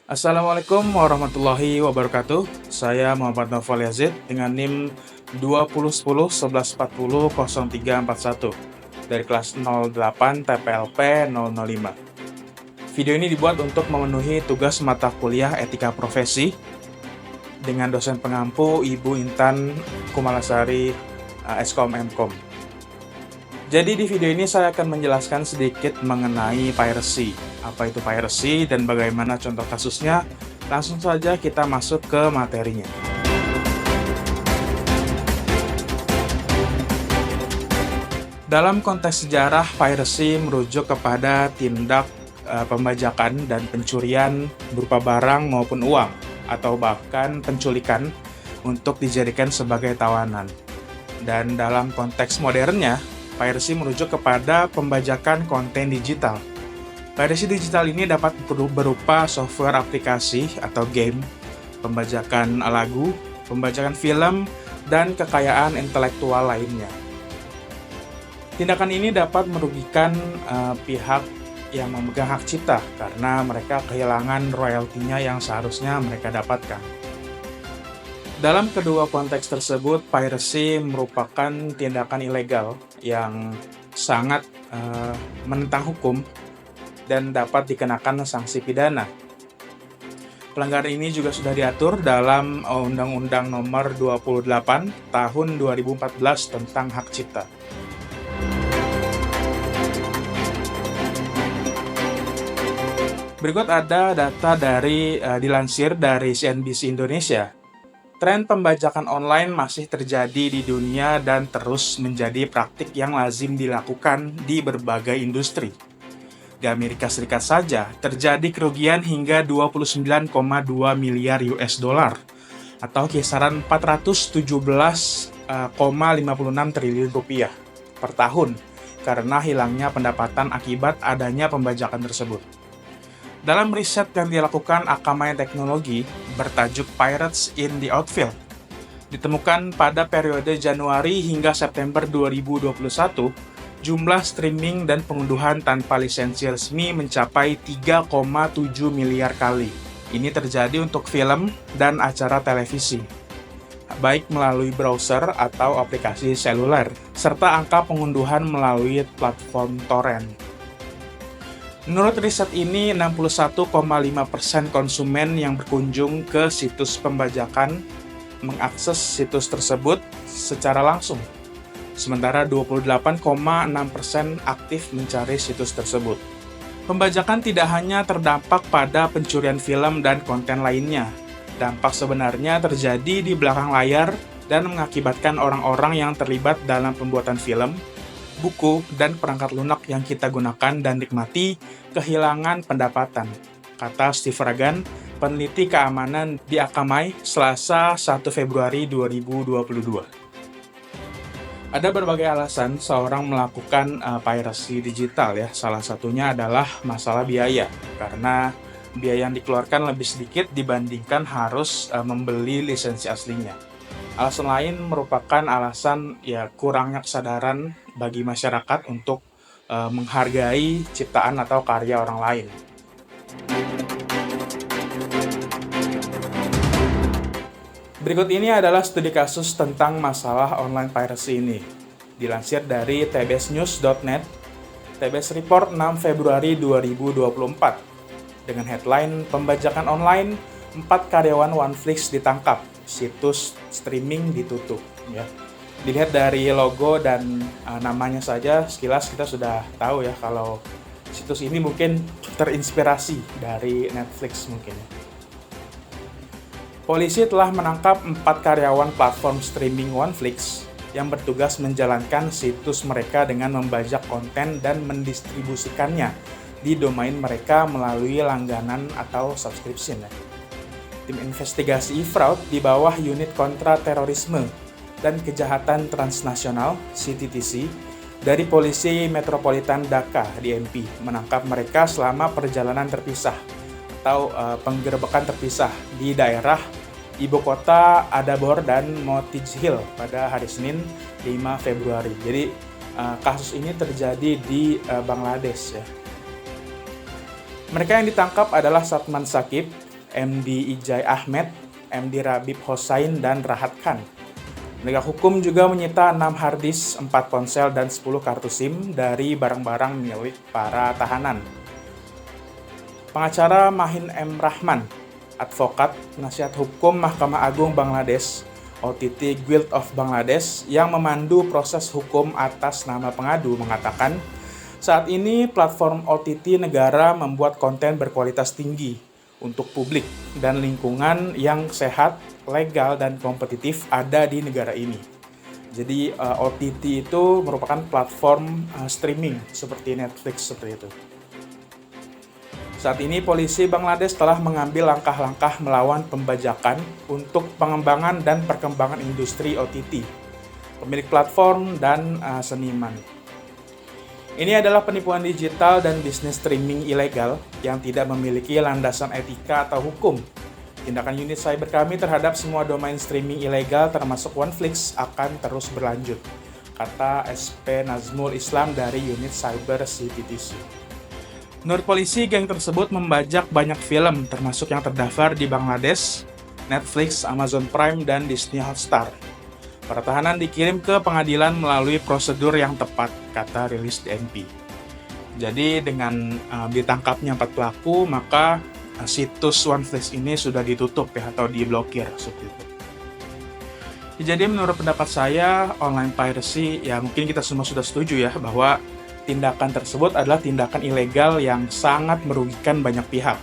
Assalamualaikum warahmatullahi wabarakatuh. Saya Muhammad Naufal Yazid dengan NIM 2010 1140 0341 dari kelas 08 TPLP 005. Video ini dibuat untuk memenuhi tugas mata kuliah Etika Profesi dengan dosen pengampu Ibu Intan Kumalasari, Eskom Mkom. Jadi di video ini saya akan menjelaskan sedikit mengenai piracy. Apa itu piracy dan bagaimana contoh kasusnya? Langsung saja kita masuk ke materinya. Dalam konteks sejarah, piracy merujuk kepada tindak pembajakan dan pencurian berupa barang maupun uang, atau bahkan penculikan untuk dijadikan sebagai tawanan. Dan dalam konteks modernnya, piracy merujuk kepada pembajakan konten digital. Piracy digital ini dapat berupa software aplikasi atau game, pembajakan lagu, pembajakan film, dan kekayaan intelektual lainnya. Tindakan ini dapat merugikan pihak yang memegang hak cipta karena mereka kehilangan royaltinya yang seharusnya mereka dapatkan. Dalam kedua konteks tersebut, piracy merupakan tindakan ilegal yang sangat menentang hukum dan dapat dikenakan sanksi pidana. Pelanggaran ini juga sudah diatur dalam Undang-Undang Nomor 28 Tahun 2014 tentang Hak Cipta. Berikut ada data dilansir dari CNBC Indonesia. Tren pembajakan online masih terjadi di dunia dan terus menjadi praktik yang lazim dilakukan di berbagai industri. Di Amerika Serikat saja, terjadi kerugian hingga 29,2 miliar US dollar atau kisaran 417,56 triliun rupiah per tahun karena hilangnya pendapatan akibat adanya pembajakan tersebut. Dalam riset yang dilakukan Akamai Teknologi bertajuk Pirates in the Outfield, ditemukan pada periode Januari hingga September 2021, jumlah streaming dan pengunduhan tanpa lisensi resmi mencapai 3,7 miliar kali. Ini terjadi untuk film dan acara televisi, baik melalui browser atau aplikasi seluler, serta angka pengunduhan melalui platform torrent. Menurut riset ini, 61,5% konsumen yang berkunjung ke situs pembajakan mengakses situs tersebut secara langsung, sementara 28,6% aktif mencari situs tersebut. Pembajakan tidak hanya terdampak pada pencurian film dan konten lainnya. Dampak sebenarnya terjadi di belakang layar dan mengakibatkan orang-orang yang terlibat dalam pembuatan film, buku, dan perangkat lunak yang kita gunakan dan nikmati kehilangan pendapatan, kata Steve Ragan, peneliti keamanan di Akamai, Selasa 1 Februari 2022. Ada berbagai alasan seorang melakukan piracy digital ya. Salah satunya adalah masalah biaya, karena biaya yang dikeluarkan lebih sedikit dibandingkan harus membeli lisensi aslinya. Alasan lain merupakan alasan kurangnya kesadaran bagi masyarakat untuk menghargai ciptaan atau karya orang lain. Berikut ini adalah studi kasus tentang masalah online piracy ini. Dilansir dari tbsnews.net, TBS Report 6 Februari 2024, dengan headline Pembajakan Online, 4 karyawan OneFlix ditangkap, situs streaming ditutup. Ya. Dilihat dari logo dan namanya saja, sekilas kita sudah tahu ya kalau situs ini mungkin terinspirasi dari Netflix mungkin. Polisi telah menangkap 4 karyawan platform streaming OneFlix yang bertugas menjalankan situs mereka dengan membajak konten dan mendistribusikannya di domain mereka melalui langganan atau subscription. Tim investigasi fraud di bawah Unit Kontra Terorisme dan Kejahatan Transnasional (CTTC) dari Polisi Metropolitan Dhaka (DMP) menangkap mereka selama perjalanan terpisah atau penggerebekan terpisah di daerah ibu kota Adabor dan Motij Hill pada hari Senin 5 Februari. Jadi kasus ini terjadi di Bangladesh ya. Mereka yang ditangkap adalah Satman Sakib, MD Ijai Ahmed, MD Rabib Hossain, dan Rahat Khan. Penegak hukum juga menyita 6 harddisk, 4 ponsel, dan 10 kartu SIM dari barang-barang milik para tahanan. Pengacara Mahin M. Rahman, advokat penasihat hukum Mahkamah Agung Bangladesh, OTT Guild of Bangladesh, yang memandu proses hukum atas nama pengadu, mengatakan saat ini platform OTT negara membuat konten berkualitas tinggi untuk publik dan lingkungan yang sehat, legal, dan kompetitif ada di negara ini. Jadi OTT itu merupakan platform streaming seperti Netflix seperti itu. Saat ini polisi Bangladesh telah mengambil langkah-langkah melawan pembajakan untuk pengembangan dan perkembangan industri OTT, pemilik platform, dan seniman. Ini adalah penipuan digital dan bisnis streaming ilegal yang tidak memiliki landasan etika atau hukum. Tindakan unit cyber kami terhadap semua domain streaming ilegal termasuk OneFlix akan terus berlanjut, kata SP Nazmul Islam dari unit cyber CPTC. Menurut polisi, geng tersebut membajak banyak film termasuk yang terdaftar di Bangladesh, Netflix, Amazon Prime, dan Disney Hotstar. Para tahanan dikirim ke pengadilan melalui prosedur yang tepat, kata rilis DNP. Jadi dengan ditangkapnya 4 pelaku, maka situs OneFlix ini sudah ditutup ya, atau diblokir seperti itu. Jadi menurut pendapat saya, online piracy, ya mungkin kita semua sudah setuju ya, bahwa tindakan tersebut adalah tindakan ilegal yang sangat merugikan banyak pihak.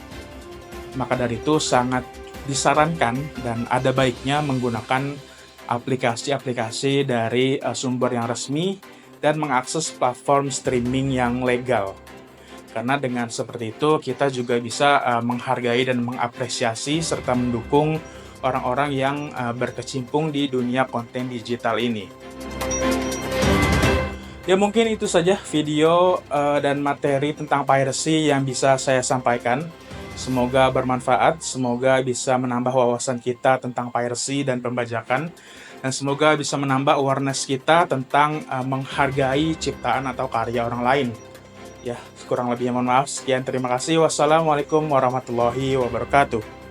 Maka dari itu sangat disarankan dan ada baiknya menggunakan aplikasi-aplikasi dari sumber yang resmi dan mengakses platform streaming yang legal. Karena dengan seperti itu kita juga bisa menghargai dan mengapresiasi serta mendukung orang-orang yang berkecimpung di dunia konten digital ini. Ya mungkin itu saja video dan materi tentang piracy yang bisa saya sampaikan. Semoga bermanfaat, semoga bisa menambah wawasan kita tentang piracy dan pembajakan, dan semoga bisa menambah awareness kita tentang menghargai ciptaan atau karya orang lain. Ya, kurang lebihnya mohon maaf. Sekian, terima kasih. Wassalamualaikum warahmatullahi wabarakatuh.